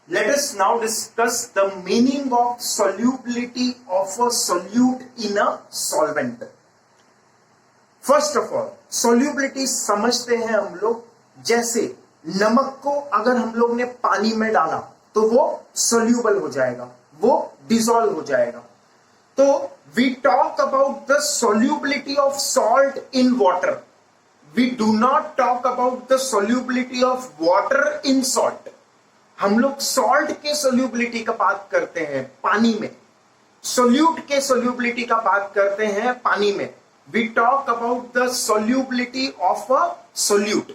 Let us now discuss the meaning of solubility of a solute in a solvent. First of all, solubility समझते हैं हम लोग, जैसे नमक को अगर हम लोग ने पानी में डाला तो वो soluble हो जाएगा, वो dissolve हो जाएगा. तो we talk about the solubility of salt in water. We do not talk about the solubility of water in salt. हम लोग सॉल्ट के सोल्यूबिलिटी का बात करते हैं पानी में, सोल्यूट के सोल्यूबिलिटी का बात करते हैं पानी में. We talk about the solubility of a solute.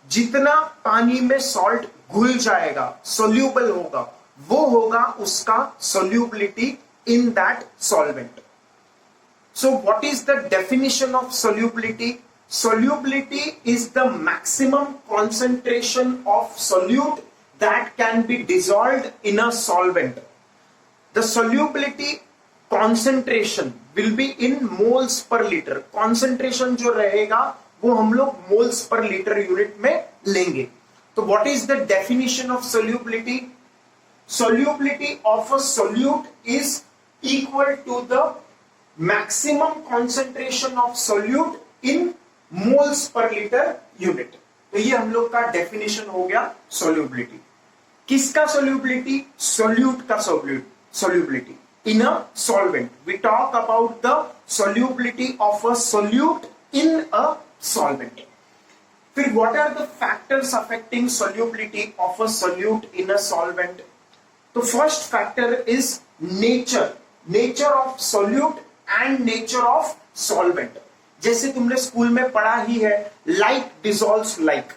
जितना पानी में सॉल्ट घुल जाएगा, सोल्यूबल होगा, वो होगा उसका solubility in that solvent. So what is the definition of solubility? Solubility is the maximum concentration of solute that can be dissolved in a solvent. The solubility concentration will be in moles per liter. Concentration जो रहेगा वो हम लोग moles per liter unit में लेंगे. तो what is the definition of solubility? Solubility of a solute is equal to the maximum concentration of solute in moles per litre unit. तो ये हम लोग का डेफिनेशन हो गया सोल्यूबिलिटी. किसका सोल्यूबिलिटी? सोल्यूट का solubility in a solvent. We talk about the solubility of a solute in a solvent. फिर what are the factors affecting solubility of a solute in a solvent? तो first factor is nature of solute and nature of solvent. जैसे तुमने school में पढ़ा ही है, like dissolves like.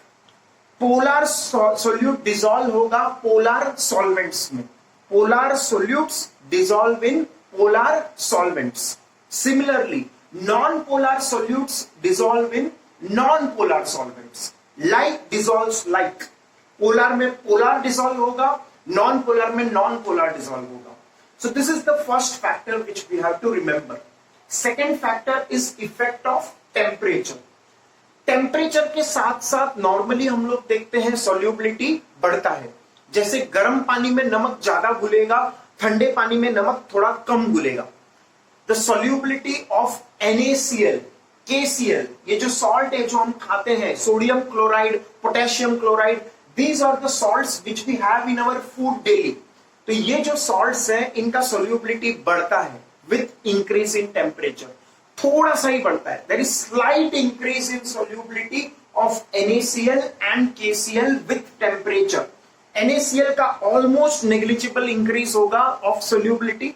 Polar solute dissolve होगा polar solvents में, polar solutes dissolve in polar solvents. Similarly non polar solutes dissolve in non polar solvents. Like dissolves like. Polar में polar dissolve होगा, नॉन पोलर में non polar dissolve होगा. So this is the first factor which we have to remember. Second factor is effect of temperature. Temperature के साथ साथ normally हम लोग देखते हैं सोल्यूबिलिटी बढ़ता है. जैसे गर्म पानी में नमक ज्यादा घुलेगा, ठंडे पानी में नमक थोड़ा कम घुलेगा. The solubility of NaCl, KCl, ये जो सॉल्ट है जो हम खाते हैं, sodium chloride, potassium chloride, these are the salts which we have in our food daily. तो ये जो सॉल्ट्स हैं इनका सोल्यूबिलिटी बढ़ता है with increase in temperature. थोड़ा सा ही बढ़ता है. There is slight increase in solubility of NaCl and KCl with temperature. NaCl का almost negligible increase होगा of solubility.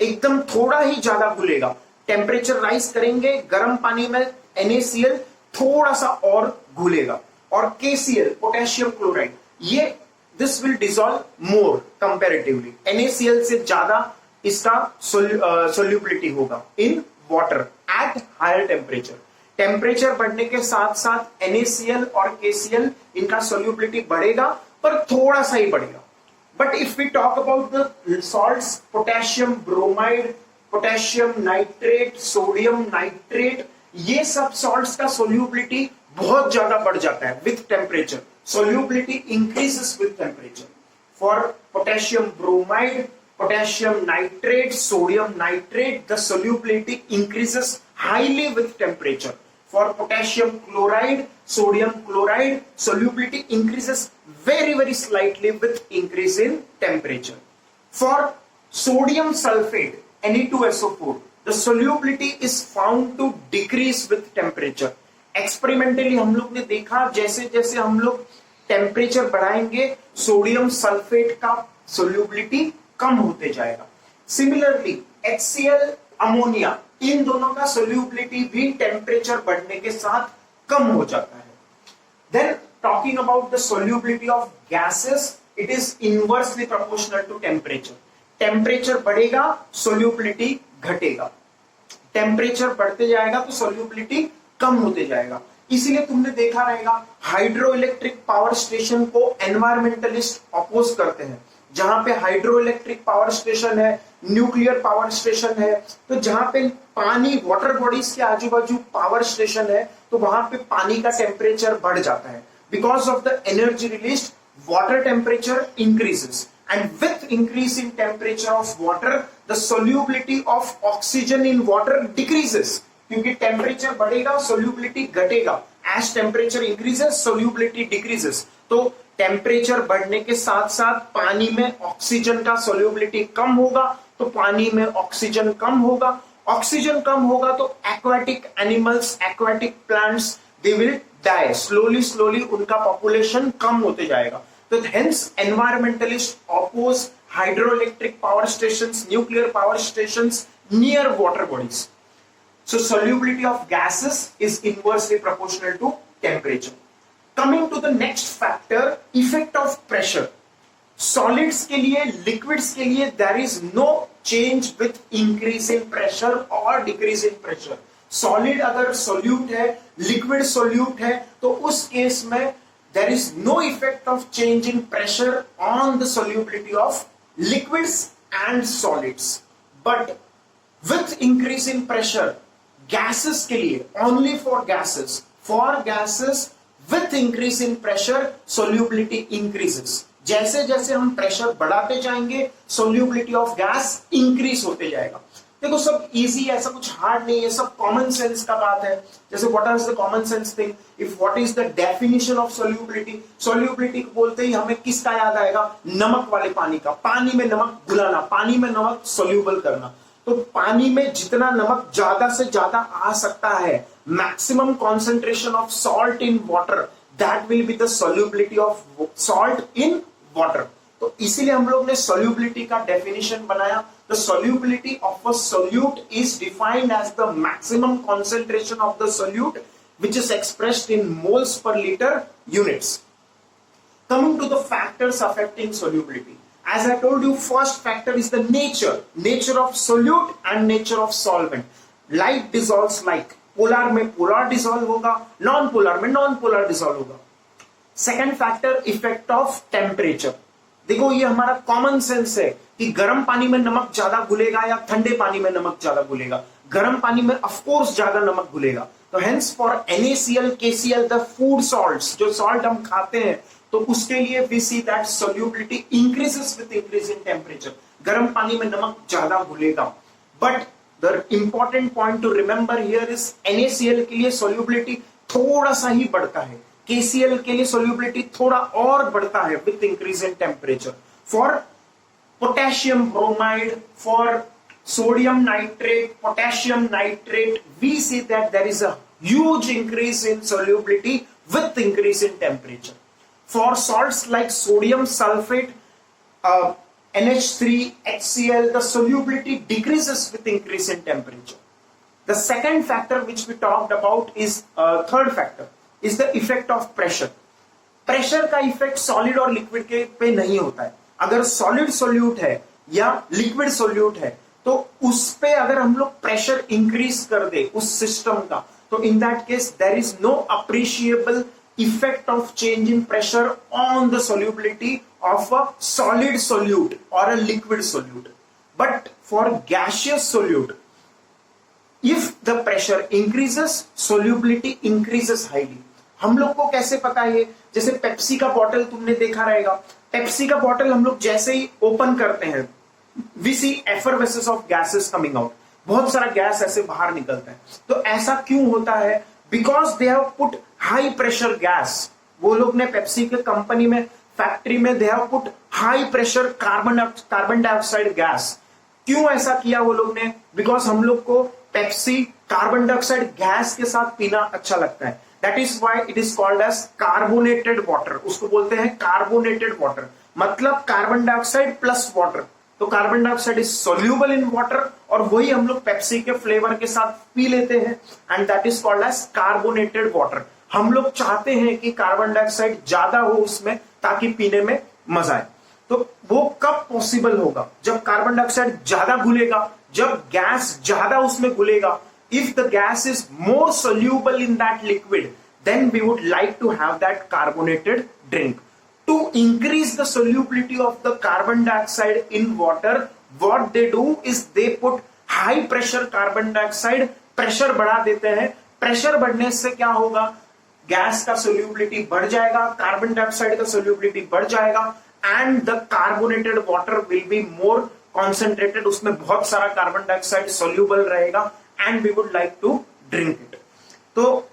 एकदम थोड़ा ही ज्यादा घुलेगा. टेम्परेचर राइज करेंगे, गर्म पानी में NaCl थोड़ा सा और घुलेगा. और KCl, पोटेशियम क्लोराइड, ये this will dissolve more comparatively. NaCl से ज्यादा इसका सोल्यूबिलिटी होगा in water at higher temperature. Temperature बढ़ने के साथ साथ NaCl और KCl इनका सोल्यूबिलिटी बढ़ेगा, पर थोड़ा सा ही बढ़ेगा. But if we talk about the salts, potassium bromide, potassium nitrate, sodium nitrate, ये सब सॉल्ट्स का सोल्यूबिलिटी बहुत ज्यादा बढ़ जाता है with temperature. Solubility increases with temperature. For potassium bromide, potassium nitrate, sodium nitrate, the solubility increases highly with temperature. For potassium chloride, sodium chloride, solubility increases very slightly with increase in temperature. For sodium sulfate, Na2SO4, the solubility is found to decrease with temperature. Experimentally हम लोग ने देखा, जैसे जैसे हम लोग temperature बढ़ाएंगे, sodium sulphate का सोल्यूबिलिटी कम होते जाएगा. सिमिलरली HCl, अमोनिया, इन दोनों का सोल्यूबिलिटी भी टेम्परेचर बढ़ने के साथ कम हो जाता है. Then talking about the solubility of gases, it is inversely proportional to temperature. Temperature बढ़ेगा, सोल्यूबिलिटी घटेगा. टेम्परेचर बढ़ते जाएगा तो सोल्यूबिलिटी कम होते जाएगा. इसीलिए तुमने देखा रहेगा हाइड्रो इलेक्ट्रिक पावर स्टेशन को एनवायरमेंटलिस्ट अपोज करते हैं. जहां पे हाइड्रो इलेक्ट्रिक पावर स्टेशन है, न्यूक्लियर पावर स्टेशन है, तो जहां पे पानी, वाटर बॉडीज के आजू बाजू पावर स्टेशन है, तो वहां पे पानी का टेम्परेचर बढ़ जाता है. Because of the energy release water temperature increases, and with increase in temperature of water the solubility of oxygen in water decreases, क्योंकि टेम्परेचर बढ़ेगा सोल्यूबिलिटी घटेगा, as temperature increases solubility decreases. तो टेम्परेचर बढ़ने के साथ साथ पानी में ऑक्सीजन का सोल्यूबिलिटी कम होगा, तो पानी में ऑक्सीजन कम होगा, ऑक्सीजन कम होगा तो aquatic animals, aquatic plants, they will die slowly slowly, उनका पॉपुलेशन कम होते जाएगा। तो hence environmentalist oppose hydroelectric power stations, nuclear power stations near water bodies. So solubility of gases is inversely proportional to temperature. Coming to the next factor, effect of pressure. Solids के लिए, liquids के लिए there is no change with increase in pressure or decrease in pressure. Solid अगर solute है, liquid solute है, तो उस case में there is no effect of change in pressure on the solubility of liquids and solids. But with increase in pressure, gases के लिए, only for gases with increase in pressure solubility increases. जैसे जैसे हम pressure बढ़ाते जाएंगे solubility of gas increase होते जाएगा। देखो सब इजी है, ऐसा कुछ हार्ड नहीं है, सब कॉमन सेंस का बात है। जैसे what is the common sense thing, if what is the definition of solubility, solubility बोलते ही हमें किसका याद आएगा, नमक वाले पानी का, पानी में नमक घुलाना, पानी में नमक सोल्यूबल करना। तो पानी में जितना नमक ज्यादा से ज्यादा आ सकता है, maximum concentration of salt in water, that will be the solubility of salt in water. तो इसीलिए हम लोग ने सॉल्युबिलिटी का डेफिनेशन बनाया। The solubility of a solute is defined as the maximum concentration of the solute which is expressed in moles per litre units. Coming to the factors affecting solubility, as I told you, first factor is the nature of solute and nature of solvent. Like dissolves like, polar में polar dissolve होगा, non polar में non polar dissolve होगा। Second factor, effect of temperature। देखो ये हमारा common sense है कि गर्म पानी में नमक ज्यादा घुलेगा या ठंडे पानी में नमक ज्यादा घुलेगा। गर्म पानी में ऑफ कोर्स ज्यादा नमक घुलेगा। तो hence for NaCl, KCl, the food salts, जो सॉल्ट हम खाते हैं, तो उसके लिए we see that solubility increases with increase in temperature. गर्म पानी में नमक ज्यादा घुलेगा। But the important point to remember here is NaCl के लिए solubility थोड़ा सा ही बढ़ता है, KCl के लिए solubility थोड़ा और बढ़ता है with increase in temperature. For potassium bromide, for sodium nitrate, potassium nitrate, we see that there is a huge increase in solubility with increase in temperature. For salts like sodium sulfate, NH3, HCl, the solubility decreases with increase in temperature. The second factor which we talked about is third factor is the effect of pressure. Pressure का effect solid और liquid के पे नहीं होता है। अगर solid solute है या liquid solute है, तो उस पे अगर हम लोग pressure increase कर दे उस system का, तो in that case there is no appreciable effect of change in pressure on the solubility of a solid solute or a liquid solute. But for gaseous solute, if the pressure increases, solubility increases highly. हम लोग को कैसे पता है? जैसे Pepsi का bottle तुमने देखा रहेगा, पेप्सी का बॉटल हम लोग जैसे ही ओपन करते हैं, we see effervescence of gases coming out, बहुत सारा गैस ऐसे बाहर निकलता है। तो ऐसा क्यों होता है? Because they have put high pressure gas. वो लोग ने पेप्सी के कंपनी में, फैक्ट्री में they have put high pressure carbon dioxide gas. क्यों ऐसा किया वो लोग ने? Because हम लोग को पेप्सी कार्बन डाइऑक्साइड गैस के साथ पीना अच्छा लगता है। That is why it is called as carbonated water. उसको बोलते हैं carbonated water, मतलब कार्बन डाइऑक्साइड प्लस वाटर। तो carbon dioxide is soluble in water, और वही हम लोग पेप्सी के फ्लेवर के साथ पी लेते हैं, and that is called as carbonated water. हम लोग चाहते हैं कि कार्बन डाइऑक्साइड ज्यादा हो उसमें ताकि पीने में मजा आए। तो वो कब पॉसिबल होगा? जब कार्बन डाइऑक्साइड ज्यादा घुलेगा, जब गैस ज्यादा उसमें घुलेगा। If the gas is more soluble in that liquid, then we would like to have that carbonated drink. To increase the solubility of the carbon dioxide in water, what they do is they put high pressure carbon dioxide, pressure बढ़ा देते हैं। pressure बढ़ने से क्या होगा? Gas का solubility बढ़ जाएगा, कार्बन डाइऑक्साइड का सोल्यूबिलिटी बढ़ जाएगा and the carbonated water will be more concentrated, उसमें बहुत सारा कार्बन डाइऑक्साइड सोल्यूबल रहेगा and we would like to drink it. तो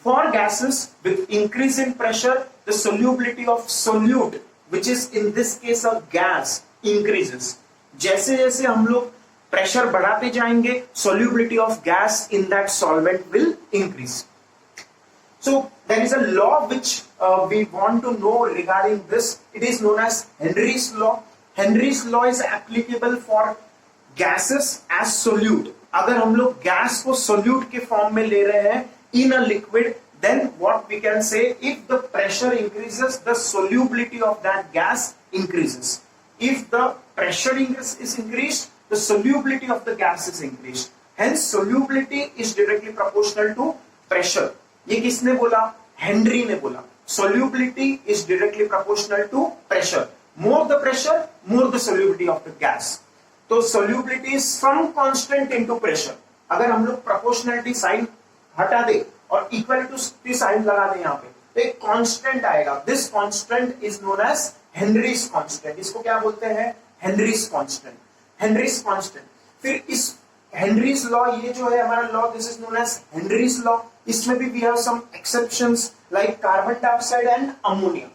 for gases with increase in pressure the solubility of solute which is in this case a gas increases. जैसे जैसे हम लोग pressure बढ़ाते जाएंगे solubility of gas in that solvent will increase. So there is a law which we want to know regarding this. It is known as Henry's law. Henry's law is applicable for gases as solute. अगर हम लोग gas को solute के form में ले रहे हैं in a liquid, then what we can say, if the pressure increases the solubility of that gas increases. If the pressure is increased, the solubility of the gas is increased. Hence solubility is directly proportional to pressure. ये किसने बोला? Henry ने बोला solubility is directly proportional to pressure. More the pressure, more the solubility of the gas. तो solubility is some constant into pressure. अगर हम लोग proportionality sign हटा दे और equality साइन लगा दे यहाँ पे तो एक कांस्टेंट आएगा. This constant is known as Henry's constant. इसको क्या बोलते हैं? Henry's constant. Henrys constant. फिर इस हेनरीज लॉ, ये जो है हमारा law, this is known as Henry's law. इसमें भी we have some exceptions like carbon dioxide and ammonia.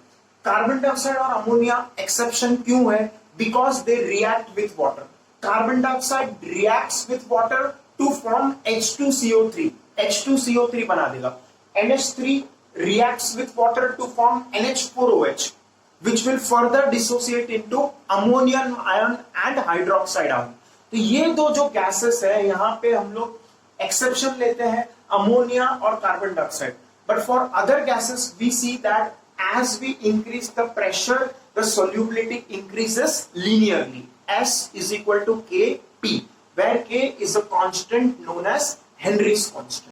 Carbon dioxide और अमोनिया एक्सेप्शन क्यों है? Because they react with water. Carbon dioxide reacts with water to form H2CO3. H2CO3 बना देगा. NH3 reacts with water to form NH4OH, which will further dissociate into ammonium ion and hydroxide ion. तो ये दो जो gases है यहाँ पे हम लोग एक्सेप्शन लेते हैं अमोनिया और carbon dioxide. But for other gases we see that as we increase the pressure the solubility increases linearly. S is equal to Kp, where K is a constant known as Henry's constant.